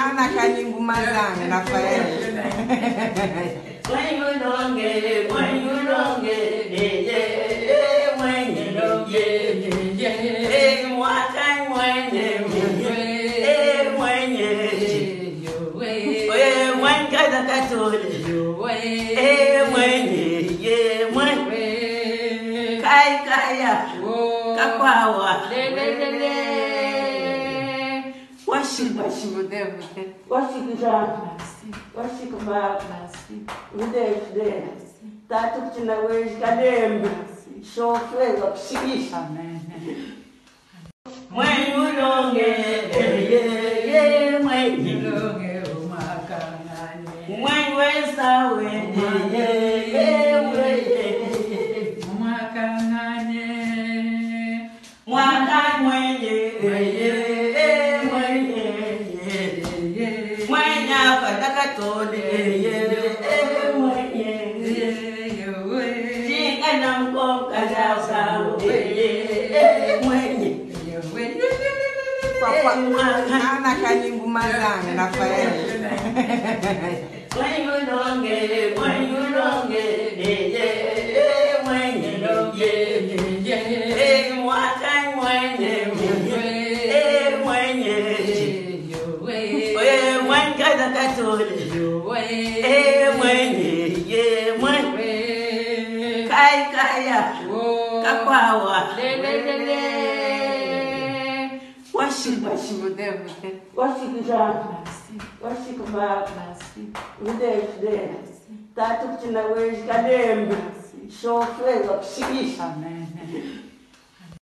Ana kanimbu mazanga na fael. When you don't get it, when you don't get it, yeah, when you don't get it, yeah, what time when you when you when kada katole, when kai kaya, kapawa, worship when you don't get when you don't get Ana kanimbu mazanga na fael. When you don't get it, when you don't get it, yeah, when you don't get it, yeah, what time when when kada katole, when kai kaya, kapawa, worship God. Tatu kina wewe kadembe. Show flavor, shikish. Amen.